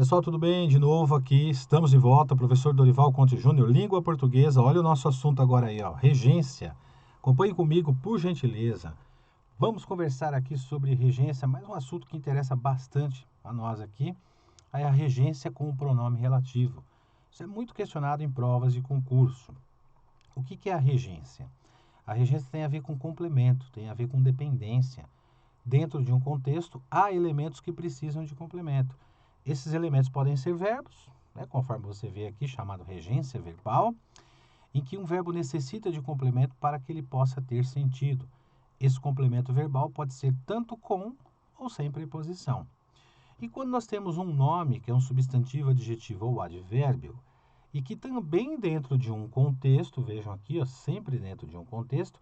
Pessoal, tudo bem? De novo aqui, estamos de volta, professor Dorival Conte Júnior, língua portuguesa. Olha o nosso assunto agora aí, ó, regência. Acompanhe comigo, por gentileza. Vamos conversar aqui sobre regência, mais um assunto que interessa bastante a nós aqui, é a regência com o pronome relativo. Isso é muito questionado em provas de concurso. O que é a regência? A regência tem a ver com complemento, tem a ver com dependência. Dentro de um contexto, há elementos que precisam de complemento. Esses elementos podem ser verbos, né, conforme você vê aqui, chamado regência verbal, em que um verbo necessita de complemento para que ele possa ter sentido. Esse complemento verbal pode ser tanto com ou sem preposição. E quando nós temos um nome, que é um substantivo, adjetivo ou advérbio, e que também dentro de um contexto, vejam aqui, ó, sempre dentro de um contexto,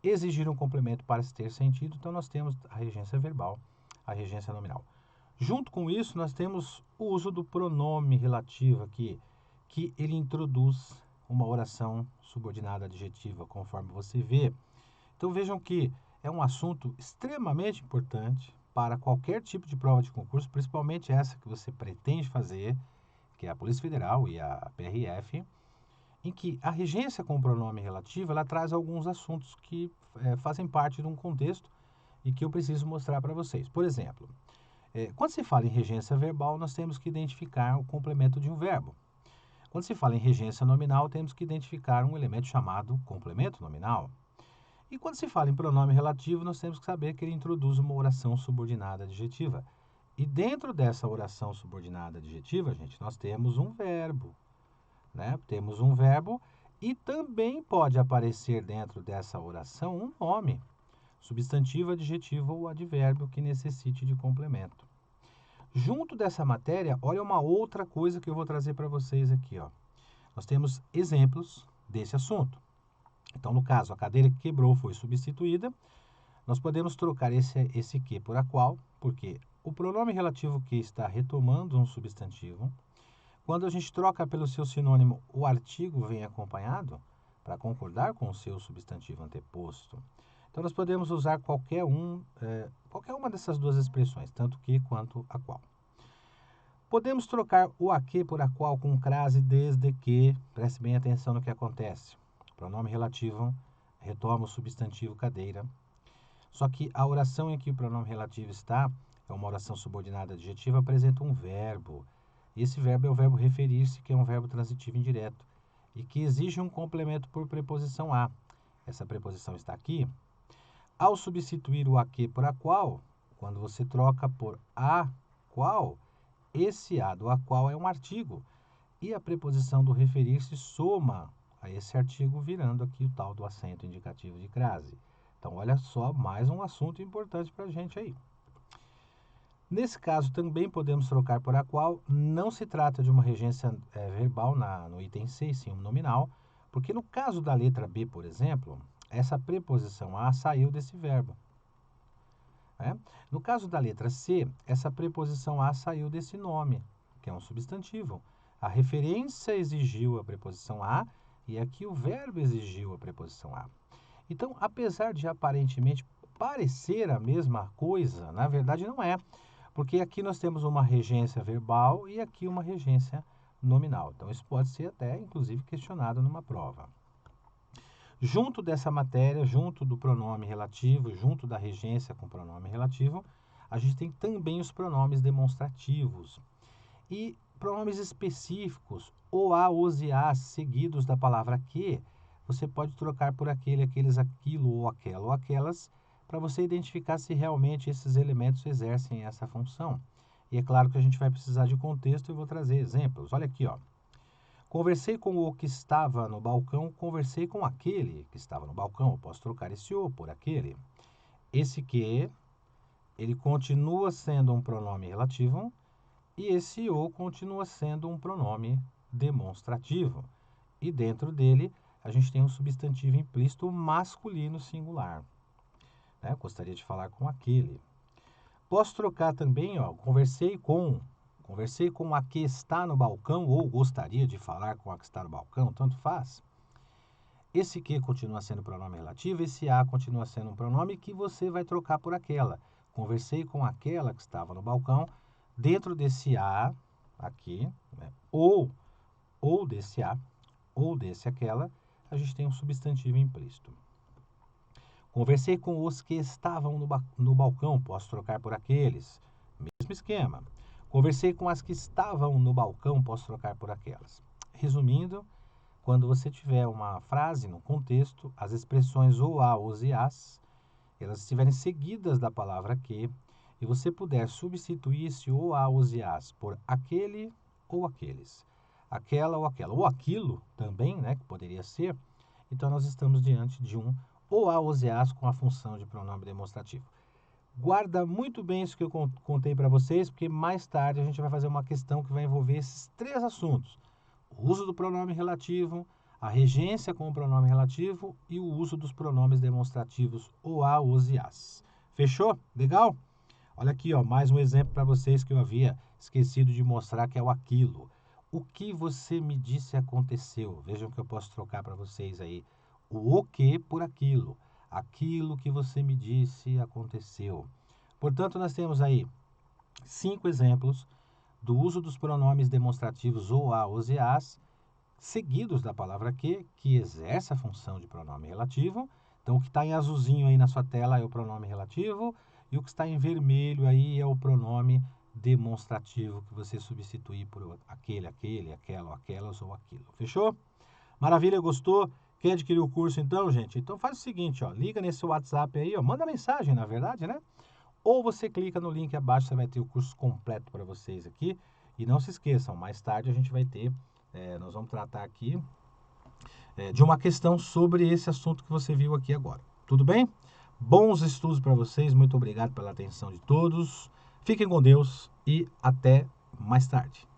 exigir um complemento para ter sentido, então nós temos a regência verbal, a regência nominal. Junto com isso, nós temos o uso do pronome relativo aqui, que ele introduz uma oração subordinada adjetiva, conforme você vê. Então vejam que é um assunto extremamente importante para qualquer tipo de prova de concurso, principalmente essa que você pretende fazer, que é a Polícia Federal e a PRF, em que a regência com o pronome relativo, ela traz alguns assuntos que fazem parte de um contexto e que eu preciso mostrar para vocês. Por exemplo, quando se fala em regência verbal, nós temos que identificar o complemento de um verbo. Quando se fala em regência nominal, temos que identificar um elemento chamado complemento nominal. E quando se fala em pronome relativo, nós temos que saber que ele introduz uma oração subordinada adjetiva. E dentro dessa oração subordinada adjetiva, gente, nós temos um verbo. Né? Temos um verbo e também pode aparecer dentro dessa oração um nome, substantivo, adjetivo ou advérbio que necessite de complemento. Junto dessa matéria, olha uma outra coisa que eu vou trazer para vocês aqui. Ó. Nós temos exemplos desse assunto. Então, no caso, a cadeira que quebrou foi substituída. Nós podemos trocar esse que por a qual, porque o pronome relativo que está retomando um substantivo. Quando a gente troca pelo seu sinônimo, o artigo vem acompanhado para concordar com o seu substantivo anteposto. Então, nós podemos usar qualquer uma dessas duas expressões, tanto que quanto a qual. Podemos trocar o a que por a qual com crase desde que, preste bem atenção no que acontece. O pronome relativo retoma o substantivo cadeira. Só que a oração em que o pronome relativo está, é uma oração subordinada adjetiva, apresenta um verbo. Esse verbo é o verbo referir-se, que é um verbo transitivo indireto, e que exige um complemento por preposição a. Essa preposição está aqui. Ao substituir o a que por a qual, quando você troca por a qual, esse a do a qual é um artigo, e a preposição do referir-se soma a esse artigo, virando aqui o tal do acento indicativo de crase. Então, olha só, mais um assunto importante para a gente aí. Nesse caso, também podemos trocar por a qual. Não se trata de uma regência verbal no item 6, sim um nominal, porque no caso da letra B, por exemplo, essa preposição a saiu desse verbo. Né? No caso da letra C, essa preposição a saiu desse nome, que é um substantivo. A referência exigiu a preposição a e aqui o verbo exigiu a preposição a. Então, apesar de aparentemente parecer a mesma coisa, na verdade não é. Porque aqui nós temos uma regência verbal e aqui uma regência nominal. Então, isso pode ser até, inclusive, questionado numa prova. Junto dessa matéria, junto do pronome relativo, junto da regência com pronome relativo, a gente tem também os pronomes demonstrativos. E pronomes específicos, ou a, os e as, seguidos da palavra que, você pode trocar por aquele, aqueles, aquilo, ou aquela, ou aquelas, para você identificar se realmente esses elementos exercem essa função. E é claro que a gente vai precisar de contexto e eu vou trazer exemplos. Olha aqui, ó. Conversei com o que estava no balcão, conversei com aquele que estava no balcão. Eu posso trocar esse o por aquele. Esse que, ele continua sendo um pronome relativo e esse o continua sendo um pronome demonstrativo. E dentro dele, a gente tem um substantivo implícito masculino singular. Né? Gostaria de falar com aquele. Posso trocar também, ó, conversei com a que está no balcão ou gostaria de falar com a que está no balcão, tanto faz. Esse que continua sendo pronome relativo, esse a continua sendo um pronome que você vai trocar por aquela. Conversei com aquela que estava no balcão. Dentro desse a, aqui, né? Ou desse a, ou desse aquela, a gente tem um substantivo implícito. Conversei com os que estavam no balcão, posso trocar por aqueles. Mesmo esquema. Conversei com as que estavam no balcão, posso trocar por aquelas. Resumindo, quando você tiver uma frase no contexto, as expressões ou a, os e as, elas estiverem seguidas da palavra que, e você puder substituir esse ou a, os e as por aquele ou aqueles, aquela ou aquilo também, né, que poderia ser, então nós estamos diante de um ou a, os e as com a função de pronome demonstrativo. Guarda muito bem isso que eu contei para vocês, porque mais tarde a gente vai fazer uma questão que vai envolver esses três assuntos: o uso do pronome relativo, a regência com o pronome relativo e o uso dos pronomes demonstrativos o, a, os e as. Fechou? Legal? Olha aqui, ó, mais um exemplo para vocês que eu havia esquecido de mostrar, que é o aquilo. O que você me disse aconteceu. Vejam que eu posso trocar para vocês aí o que por aquilo. Aquilo que você me disse aconteceu. Portanto, nós temos aí 5 exemplos do uso dos pronomes demonstrativos ou a, os e as, seguidos da palavra que exerce a função de pronome relativo. Então, o que está em azulzinho aí na sua tela é o pronome relativo, e o que está em vermelho aí é o pronome demonstrativo, que você substitui por aquele, aquela, aquelas ou aquilo. Fechou? Maravilha, gostou? Quer adquirir o curso então, gente? Então faz o seguinte, ó, liga nesse WhatsApp aí, ó, manda mensagem, na verdade, né? Ou você clica no link abaixo, você vai ter o curso completo para vocês aqui. E não se esqueçam, mais tarde a gente vai ter, nós vamos tratar aqui de uma questão sobre esse assunto que você viu aqui agora. Tudo bem? Bons estudos para vocês, muito obrigado pela atenção de todos. Fiquem com Deus e até mais tarde.